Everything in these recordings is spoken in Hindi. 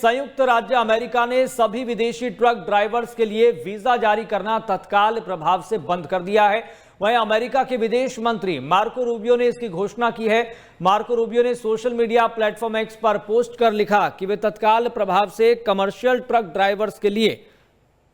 संयुक्त राज्य अमेरिका ने सभी विदेशी ट्रक ड्राइवर्स के लिए वीजा जारी करना तत्काल प्रभाव से बंद कर दिया है। वहीं अमेरिका के विदेश मंत्री मार्को रूबियो ने इसकी घोषणा की है। मार्को रूबियो ने सोशल मीडिया प्लेटफॉर्म एक्स पर पोस्ट कर लिखा कि वे तत्काल प्रभाव से कमर्शियल ट्रक ड्राइवर्स के लिए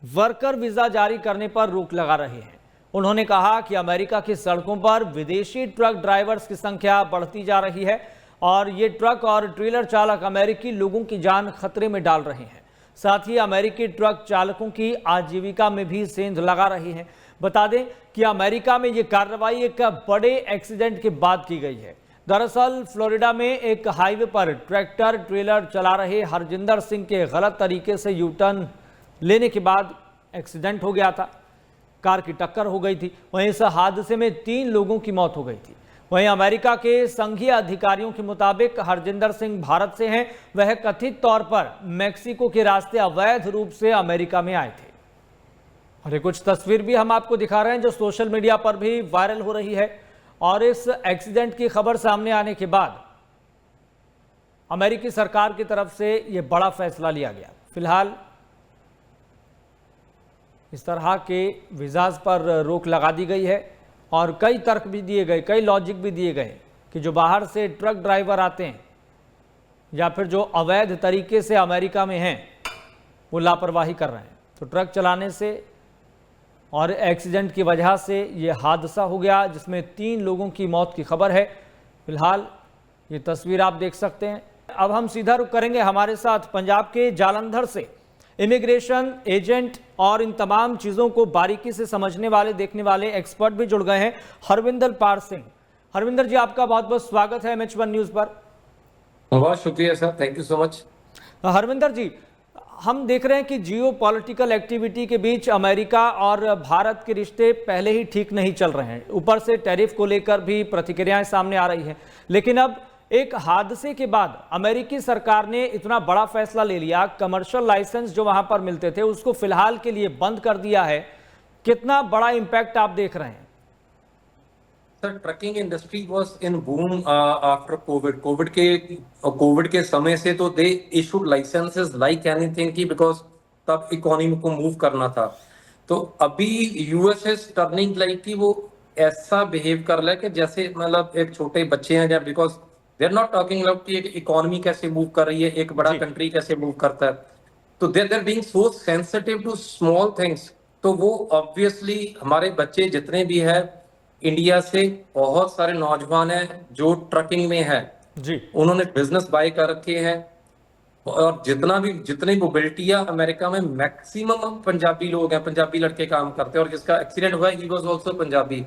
वर्कर वीजा जारी करने पर रोक लगा रहे हैं। उन्होंने कहा कि अमेरिका की सड़कों पर विदेशी ट्रक ड्राइवर्स की संख्या बढ़ती जा रही है और ये ट्रक और ट्रेलर चालक अमेरिकी लोगों की जान खतरे में डाल रहे हैं। साथ ही अमेरिकी ट्रक चालकों की आजीविका में भी सेंध लगा रही है। बता दें कि अमेरिका में ये कार्रवाई एक बड़े एक्सीडेंट के बाद की गई है। दरअसल फ्लोरिडा में एक हाईवे पर ट्रैक्टर ट्रेलर चला रहे हरजिंदर सिंह के गलत तरीके से यू टर्न लेने के बाद एक्सीडेंट हो गया था। कार की टक्कर हो गई थी। वहीं इस हादसे में 3 लोगों की मौत हो गई थी। वहीं अमेरिका के संघीय अधिकारियों के मुताबिक हरजिंदर सिंह भारत से हैं। वह कथित तौर पर मेक्सिको के रास्ते अवैध रूप से अमेरिका में आए थे। और ये कुछ तस्वीर भी हम आपको दिखा रहे हैं जो सोशल मीडिया पर भी वायरल हो रही है। और इस एक्सीडेंट की खबर सामने आने के बाद अमेरिकी सरकार की तरफ से यह बड़ा फैसला लिया गया। फिलहाल इस तरह के वीजाज पर रोक लगा दी गई है और कई तर्क भी दिए गए, कई लॉजिक भी दिए गए कि जो बाहर से ट्रक ड्राइवर आते हैं या फिर जो अवैध तरीके से अमेरिका में हैं वो लापरवाही कर रहे हैं। तो ट्रक चलाने से और एक्सीडेंट की वजह से ये हादसा हो गया जिसमें 3 लोगों की मौत की खबर है। फिलहाल ये तस्वीर आप देख सकते हैं। अब हम सीधा रुख करेंगे हमारे साथ पंजाब के जालंधर से इमिग्रेशन एजेंट और इन तमाम चीज़ों को बारीकी से समझने वाले देखने वाले एक्सपर्ट भी जुड़ गए हैं, हरविंदर पार सिंह। हरविंदर जी, आपका बहुत बहुत स्वागत है MH1 न्यूज़ पर। बहुत शुक्रिया sir, thank you so much. Harvinder ji, हम देख रहे हैं कि जियो पॉलिटिकल एक्टिविटी के बीच अमेरिका और भारत के रिश्ते पहले ही ठीक नहीं चल रहे हैं। ऊपर से टैरिफ को लेकर भी प्रतिक्रियाएं सामने आ रही हैं। लेकिन अब एक हादसे के बाद अमेरिकी सरकार ने इतना बड़ा फैसला ले लिया, कमर्शियल लाइसेंस जो वहां पर मिलते थे उसको फिलहाल के लिए बंद कर दिया है। कितना बड़ा इंपैक्ट आप देख रहे हैं? Sir, trucking industry was in boom after Covid के समय से तो they issued licences like anything की, बिकॉज तब इकोनॉमी को मूव करना था। तो अभी यूएस इज टर्निंग लाइक कि वो ऐसा बिहेव कर रहा है कि जैसे मतलब एक छोटे बच्चे हैं, जब because they are not talking about कि इकोनॉमी कैसे मूव कर रही है, एक बड़ा कंट्री कैसे मूव करता है। तो there being so sensitive to small things. तो वो ऑब्वियसली हमारे बच्चे जितने भी है इंडिया से, बहुत सारे नौजवान हैं जो ट्रकिंग में है जी, उन्होंने बिजनेस बाय कर रखे हैं। और जितनी मोबिलिटियां अमेरिका में मैक्सिमम पंजाबी लोग हैं, पंजाबी लड़के काम करते हैं। और जिसका एक्सीडेंट हुआ ही वाज आल्सो पंजाबी।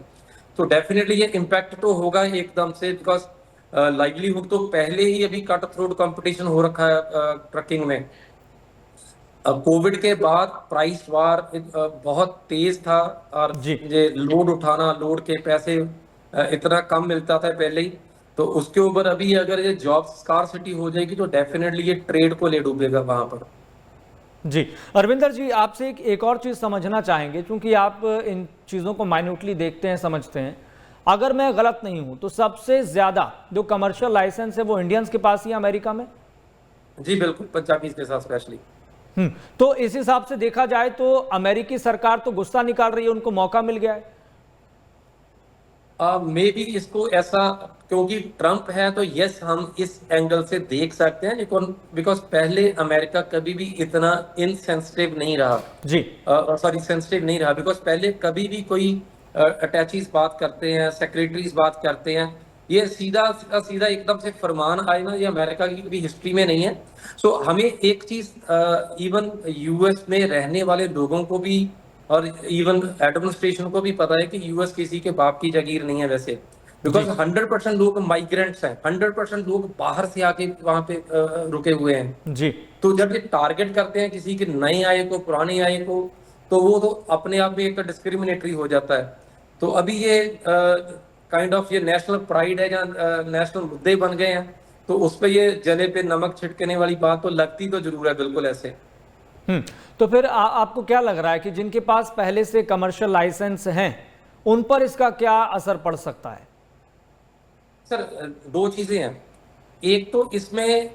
तो डेफिनेटली ये इम्पैक्ट तो होगा एकदम से, बिकॉज लाइवलीहुड तो पहले ही अभी कट थ्रोट कंपटीशन हो रखा है ट्रकिंग में। कोविड के बाद प्राइस वार बहुत तेज था और ये लोड उठाना, लोड के पैसे इतना कम मिलता था पहले ही। तो उसके ऊपर अभी अगर ये जॉब स्कार्सिटी हो जाएगी तो डेफिनेटली ये ट्रेड को ले डूबेगा वहां पर। जी अरविंदर जी, आपसे एक और चीज समझना चाहेंगे, क्योंकि आप इन चीजों को माइन्यूटली देखते हैं, समझते हैं। अगर मैं गलत नहीं हूं तो सबसे ज्यादा जो कमर्शियल लाइसेंस है वो इंडियंस के पास ही अमेरिका में? जी बिल्कुल, पंजाबी के साथ स्पेशली। तो इस हिसाब से देखा जाए तो अमेरिकी सरकार तो गुस्सा निकाल रही है, उनको मौका मिल गया है। मे बी इसको ऐसा क्योंकि ट्रंप है तो यस, हम इस एंगल से देख सकते हैं। बिकॉज पहले अमेरिका कभी भी इतना इनसेंसिटिव नहीं रहा जी, सॉरी सेंसिटिव नहीं रहा। बिकॉज पहले कभी भी कोई अटैचीज बात करते हैं, सेक्रेटरीज बात करते हैं, ये सीधा एकदम से फरमान आए ना, ये अमेरिका की कभी हिस्ट्री में नहीं है। सो हमें एक चीज इवन यूएस में रहने वाले लोगों को भी और इवन एडमिनिस्ट्रेशन को भी पता है कि यूएस किसी के बाप की जागीर नहीं है वैसे। बिकॉज 100% लोग माइग्रेंट्स हैं, 100% लोग बाहर से आके वहां पे रुके हुए हैं जी। तो जब ये टारगेट करते हैं किसी के नए आए को, पुराने आए को, तो वो तो अपने आप में एक डिस्क्रिमिनेटरी हो जाता है। तो अभी ये काइंड ऑफ ये नेशनल प्राइड है, जहाँ नेशनल मुद्दे बन गए हैं, तो उस पर ये जले पे नमक छिड़कने वाली बात तो लगती तो जरूर है बिल्कुल ऐसे। तो फिर आपको क्या लग रहा है कि जिनके पास पहले से कमर्शियल लाइसेंस हैं उन पर इसका क्या असर पड़ सकता है? सर, 2 चीजें हैं। एक तो इसमें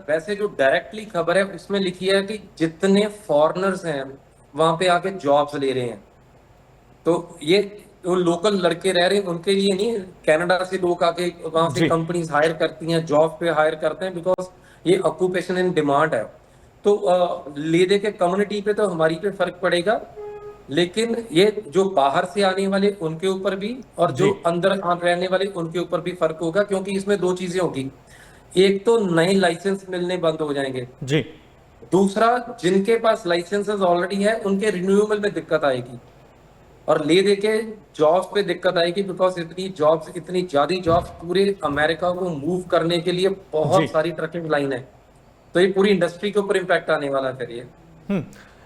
वैसे जो डायरेक्टली खबर है उसमें लिखी है कि जितने फॉरेनर्स हैं वहां पे आके जॉब्स ले रहे हैं, तो ये जो लोकल लड़के रह रहे हैं उनके लिए नहीं, कनाडा से लोग आके वहां से जी कंपनीज हायर करती हैं, जॉब पे हायर करते हैं, बिकॉज ये ऑक्यूपेशन इन डिमांड है। तो ले दे के कम्युनिटी पे तो हमारी पे फर्क पड़ेगा, लेकिन ये जो बाहर से आने वाले उनके ऊपर भी और जी जो अंदर रहने वाले उनके ऊपर भी फर्क होगा, क्योंकि इसमें दो चीजें होगी। एक तो नए लाइसेंस मिलने बंद हो जाएंगे, जी दूसरा जिनके पास लाइसेंसेस ऑलरेडी है उनके रिन्यूएबल में दिक्कत आएगी, और ले दे के जॉब्स पे दिक्कत आएगी, बिकॉज इतनी जॉब्स, इतनी ज्यादा जॉब्स पूरे अमेरिका को मूव करने के लिए जी। बहुत सारी ट्रकिंग लाइन है, तो ये पूरी इंडस्ट्री के ऊपर इम्पैक्ट आने वाला है ये।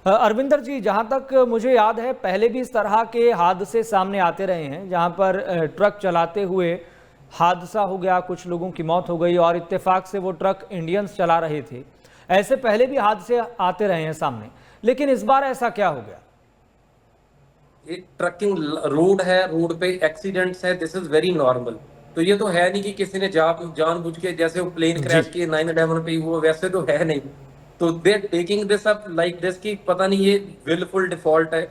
अरविंदर जी, जहां तक मुझे याद है पहले भी इस तरह के हादसे सामने आते रहे हैं, जहां पर ट्रक चलाते हुए हादसा हो गया, कुछ लोगों की मौत हो गई और इत्तेफाक से वो ट्रक इंडियंस चला रहे थे। ऐसे पहले भी हादसे आते रहे हैं सामने, लेकिन इस बार ऐसा क्या हो गया? ये ट्रकिंग रोड है, रोड पे एक्सीडेंट्स है, दिस इज वेरी नॉर्मल। तो ये तो है नहीं कि किसी ने जानबूझ के, जैसे वो प्लेन जी क्रैश किए 9/11 पे हुआ, वैसे तो है नहीं। तो दे taking this up like this की पता नहीं ये विलफुल डिफॉल्ट है।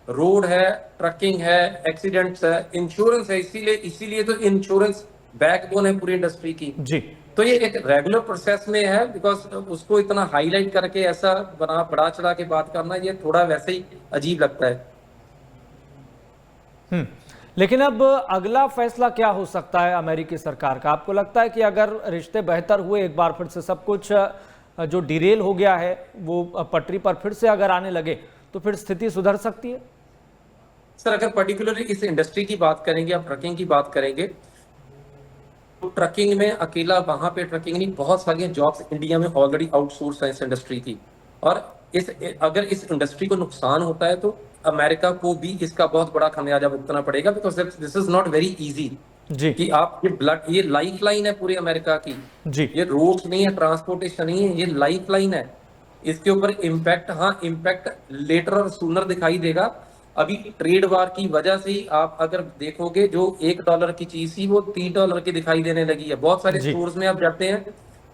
रोड है, ट्रकिंग है, एक्सीडेंट्स है, इंश्योरेंस है, इसीलिए इसीलिए तो इंश्योरेंस बैकबोन है पूरी इंडस्ट्री की। जी। तो ये एक रेगुलर प्रोसेस में है, बिकॉज उसको इतना हाईलाइट करके ऐसा बना बढ़ा चढ़ा के बात करना, ये थोड़ा वैसे ही अजीब लगता है। लेकिन अब अगला फैसला क्या हो सकता है अमेरिकी सरकार का? आपको लगता है कि अगर रिश्ते बेहतर हुए, एक बार फिर से सब कुछ जो डिरेल हो गया है वो पटरी पर फिर से अगर आने लगे, तो फिर स्थिति सुधर सकती है? सर, अगर पर्टिकुलरली इस इंडस्ट्री की बात करेंगे, आप ट्रकिंग की बात करेंगे, तो ट्रकिंग में अकेला वहां पे ट्रकिंग नहीं, बहुत सारी जॉब्स इंडिया में ऑलरेडी आउटसोर्स है इस इंडस्ट्री की। और इस अगर इस इंडस्ट्री को नुकसान होता है तो अमेरिका को भी इसका बहुत बड़ा खमियाजा भुगतना पड़ेगा, because this is not very easy जी कि आप ये लाइफ लाइन है पूरी अमेरिका की। जी ये रोड्स नहीं है, ट्रांसपोर्टेशन नहीं है, ये लाइफ लाइन है। इसके ऊपर इम्पैक्ट, हाँ इम्पैक्ट लेटर और सूनर दिखाई देगा। अभी ट्रेड वार की वजह से ही आप अगर देखोगे, जो $1 की चीज थी वो $3 की दिखाई देने लगी है। बहुत सारे जी स्टोर्स में आप जाते हैं,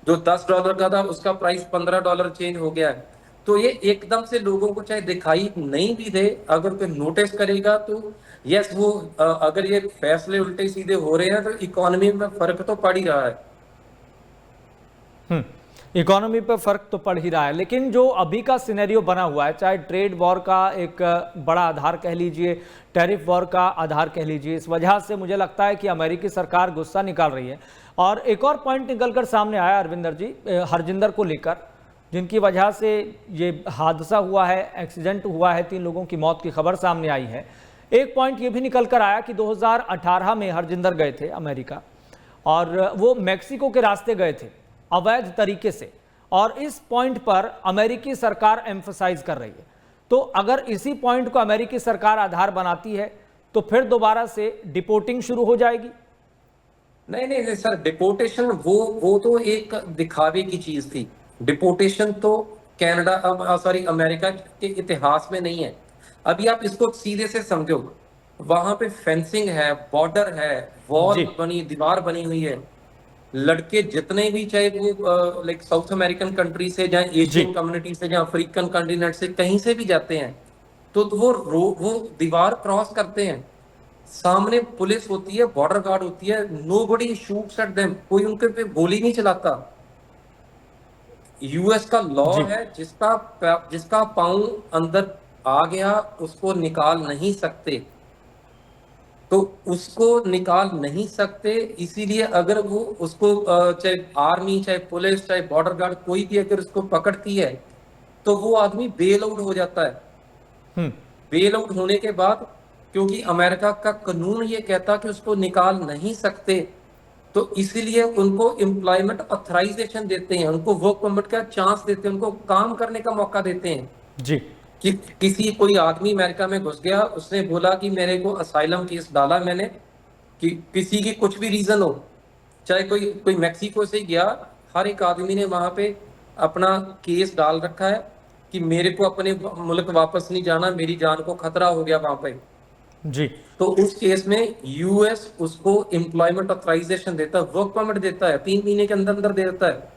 जो $10 का था उसका प्राइस $15 चेंज हो गया है। तो ये एकदम से लोगों को चाहे दिखाई नहीं भी दे, अगर कोई नोटिस करेगा तो यस वो अगर ये फैसले उल्टे सीधे हो रहे हैं तो इकोनॉमी में फर्क तो पड़ ही रहा है। इकोनॉमी पे फर्क तो पड़ ही रहा है, लेकिन जो अभी का सिनेरियो बना हुआ है, चाहे ट्रेड वॉर का एक बड़ा आधार कह लीजिए, टैरिफ वॉर का आधार कह लीजिए, इस वजह से मुझे लगता है कि अमेरिकी सरकार गुस्सा निकाल रही है। और एक और पॉइंट निकलकर सामने आया अरविंदर जी, हरजिंदर को लेकर, जिनकी वजह से ये हादसा हुआ है, एक्सीडेंट हुआ है, 3 लोगों की मौत की खबर सामने आई है। एक पॉइंट ये भी निकल कर आया कि 2018 में हरजिंदर गए थे अमेरिका, और वो मैक्सिको के रास्ते गए थे अवैध तरीके से, और इस पॉइंट पर अमेरिकी सरकार एम्फसाइज कर रही है। तो अगर इसी पॉइंट को अमेरिकी सरकार आधार बनाती है तो फिर दोबारा से डिपोर्टिंग शुरू हो जाएगी? नहीं नहीं नहीं सर, डिपोर्टेशन वो तो एक दिखावे की चीज थी। डिपोर्टेशन तो कनाडा, सॉरी, अमेरिका के इतिहास में नहीं है। अभी आप इसको सीधे से समझो, वहां पे फेंसिंग है, बॉर्डर है, वॉल जी बनी, दीवार बनी हुई है। लड़के जितने भी, चाहे वो लाइक साउथ अमेरिकन कंट्री से, जहाँ जी एशियन कम्युनिटी से, जहाँ अफ्रीकन कॉन्टिनेंट से, कहीं से भी जाते हैं, तो वो दीवार क्रॉस करते हैं। सामने पुलिस होती है, बॉर्डर गार्ड होती है, नोबडी शूट्स एट देम, कोई उनके पे गोली नहीं चलाता। यूएस का लॉ जी है, जिसका पाँव अंदर आ गया उसको निकाल नहीं सकते, तो उसको निकाल नहीं सकते। इसीलिए अगर वो उसको चाहे आर्मी, चाहे पुलिस, चाहे बॉर्डर गार्ड, कोई भी अगर उसको पकड़ती है तो वो आदमी बेल आउट हो जाता है। हम्म बेल आउट होने के बाद, क्योंकि अमेरिका का कानून ये कहता कि उसको निकाल नहीं सकते, तो इसीलिए उनको एम्प्लॉयमेंट ऑथराइजेशन देते हैं, उनको वर्क परमिट का चांस देते हैं, उनको काम करने का मौका देते हैं। जी कि किसी कोई आदमी अमेरिका में घुस गया, उसने बोला कि मेरे को असाइलम केस डाला मैंने, कि किसी की कुछ भी रीजन हो, चाहे कोई कोई मैक्सिको से गया, हर एक आदमी ने वहां पे अपना केस डाल रखा है कि मेरे को अपने मुल्क वापस नहीं जाना, मेरी जान को खतरा हो गया वहां पे। जी तो उस केस में यूएस उसको एम्प्लॉयमेंट ऑथराइजेशन देता है, वर्क परमिट देता है, 3 महीने के अंदर अंदर दे देता है।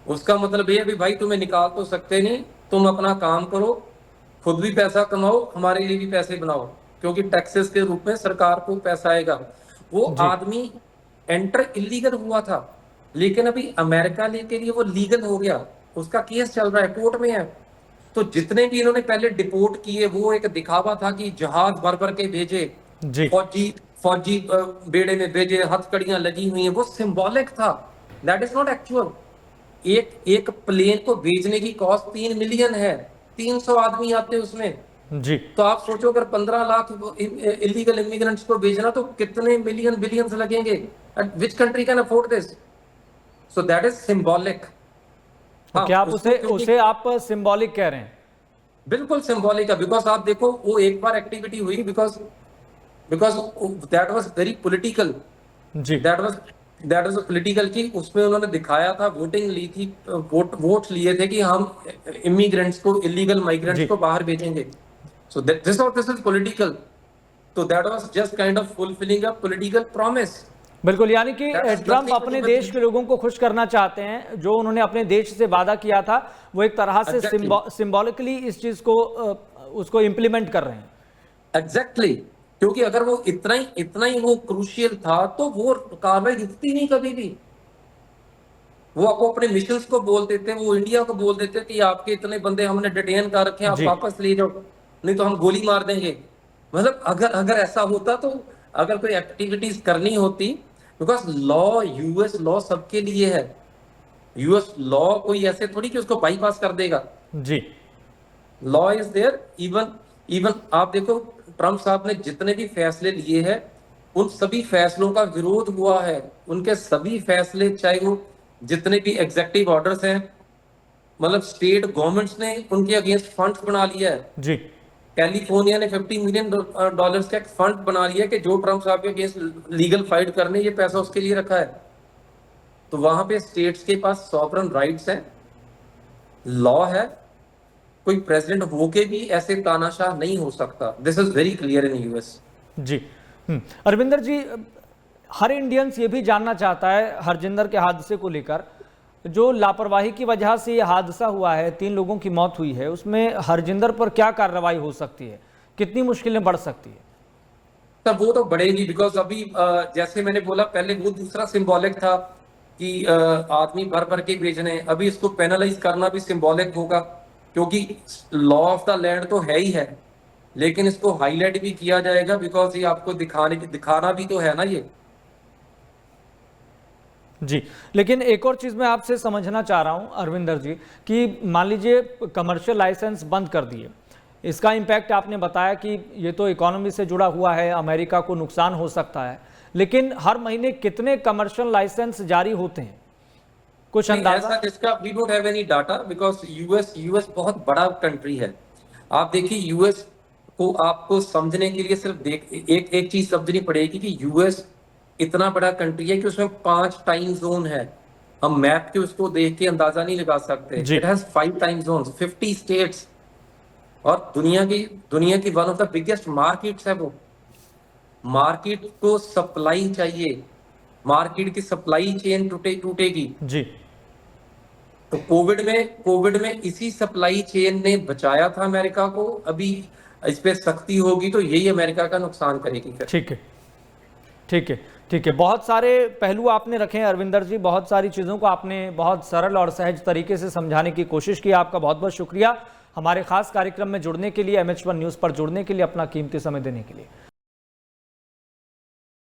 उसका मतलब ये है भी भाई तुम्हें निकाल तो सकते नहीं, तुम अपना काम करो, खुद भी पैसा कमाओ, हमारे लिए भी पैसे बनाओ, क्योंकि टैक्सेस के रूप में सरकार को पैसा आएगा। वो जी आदमी एंटर इलीगल हुआ था, लेकिन अभी अमेरिका के लिए वो लीगल हो गया, उसका केस चल रहा है, कोर्ट में है। तो जितने भी इन्होंने पहले डिपोर्ट किए वो एक दिखावा था कि जहाज भर भर के भेजे, जी फौजी फौजी बेड़े में भेजे, हथकड़ियां लगी हुई हैं, वो सिंबॉलिक था, दैट इज नॉट एक्चुअल। एक एक प्लेन को भेजने की कॉस्ट 3 मिलियन है, 300 आदमी आते हैं उसमें। जी तो आप सोचो अगर 15 लाख इलीगल इमिग्रेंट्स को भेजना तो कितने मिलियन बिलियंस लगेंगे, which country can afford this? So that is symbolic. तो क्या आप उसे उसे आप सिंबॉलिक कह रहे हैं? बिल्कुल सिंबॉलिक है, बिकॉज आप देखो वो एक बार एक्टिविटी हुई, because because that was very political, जी दैट वाज पॉलिटिकल की उसमें उन्होंने दिखाया था, वोटिंग ली थी, वोट लिए थे कि हम इमिग्रेंट्स को, इलीगल माइग्रेंट्स जी को बाहर भेजेंगे। सो दिस इज पॉलिटिकल, तो that was just kind of fulfilling a political promise. बिल्कुल, यानी कि That's ट्रंप nothing अपने to do देश with- के लोगों को खुश करना चाहते हैं। जो उन्होंने अपने देश से वादा किया था वो एक तरह से Exactly. सिंबॉलिकली इस चीज को उसको इम्प्लीमेंट कर रहे हैं। एग्जैक्टली क्योंकि अगर वो इतना ही वो क्रूशियल था तो वो कार्रवाई रुकती नहीं कभी भी। वो आपको अपने मिशंस को बोल देते, वो इंडिया को बोल देते कि आपके इतने बंदे हमने डिटेन कर रखे हैं, आप जी वापस ले जाओ, नहीं तो हम गोली मार देंगे। मतलब अगर अगर ऐसा होता तो अगर कोई एक्टिविटीज करनी होती, बिकॉज लॉ, यूएस लॉ सबके लिए है। यूएस लॉ कोई ऐसे थोड़ी कि उसको बाईपास कर देगा। जी law is there. Even even आप देखो ट्रंप साहब ने जितने भी फैसले लिए हैं उन सभी फैसलों का विरोध हुआ है। उनके सभी फैसले, चाहे वो जितने भी एग्जेक्टिव ऑर्डर्स हैं, मतलब स्टेट गवर्नमेंट्स ने उनके अगेंस्ट फंड बना लिया है। जी कैलिफोर्निया ने $50 मिलियन का एक फंड बना लिया कि जो ट्रंप साहब के अगेंस्ट लीगल फाइट करने, ये पैसा उसके लिए रखा है। तो वहां पे स्टेट्स के पास सॉवरन राइट्स हैं, लॉ है, कोई प्रेसिडेंट होके भी ऐसे तानाशाह नहीं हो सकता। This is very clear in US. जी अरविंदर जी, हर इंडियंस ये भी जानना चाहता है हरजिंदर के हादसे को लेकर, जो लापरवाही की वजह से ये हादसा हुआ है, 3 लोगों की मौत हुई है, उसमें हरजिंदर पर क्या कार्रवाई हो सकती है, कितनी मुश्किलें बढ़ सकती है? तब वो तो बढ़ेगी, बिकॉज अभी जैसे मैंने बोला पहले, वो दूसरा सिंबॉलिक था कि आदमी भर भर के भेजने, अभी इसको पेनलाइज करना भी सिंबॉलिक होगा, क्योंकि लॉ ऑफ द लैंड तो है ही है, लेकिन इसको हाईलाइट भी किया जाएगा, बिकॉज ये आपको दिखाना भी तो है ना ये। जी, लेकिन एक और चीज़ मैं आपसे समझना चाह रहा हूं अरविंदर जी, कि मान लीजिए कमर्शियल लाइसेंस बंद कर दिए, इसका इम्पैक्ट आपने बताया कि ये तो इकोनॉमी से जुड़ा हुआ है, अमेरिका को नुकसान हो सकता है, लेकिन हर महीने कितने कमर्शियल लाइसेंस जारी होते हैं, कुछ अंदाजा? ऐसा जिसका we don't have any data, because US बहुत बड़ा कंट्री है। आप देखिए यूएस को आपको समझने के लिए सिर्फ एक चीज समझनी पड़ेगी कि यूएस इतना बड़ा कंट्री है कि उसमें 5 टाइम जोन है। हम मैप के उसको देख के अंदाजा नहीं लगा सकते। जी। It has 5 time zones, 50 states, और दुनिया की one of the biggest markets है वो। मार्केट को सप्लाई चाहिए, मार्केट की सप्लाई चेन टूटेगी। जी तो कोविड में इसी सप्लाई चेन ने बचाया था अमेरिका को। अभी इस पे सख्ती होगी तो यही अमेरिका का नुकसान करेगी फिर। ठीक है, ठीक है, ठीक है। बहुत सारे पहलू आपने रखे हैं अरविंदर जी, बहुत सारी चीज़ों को आपने बहुत सरल और सहज तरीके से समझाने की कोशिश की। आपका बहुत बहुत शुक्रिया हमारे खास कार्यक्रम में जुड़ने के लिए, MH1 न्यूज़ पर जुड़ने के लिए, अपना कीमती समय देने के लिए।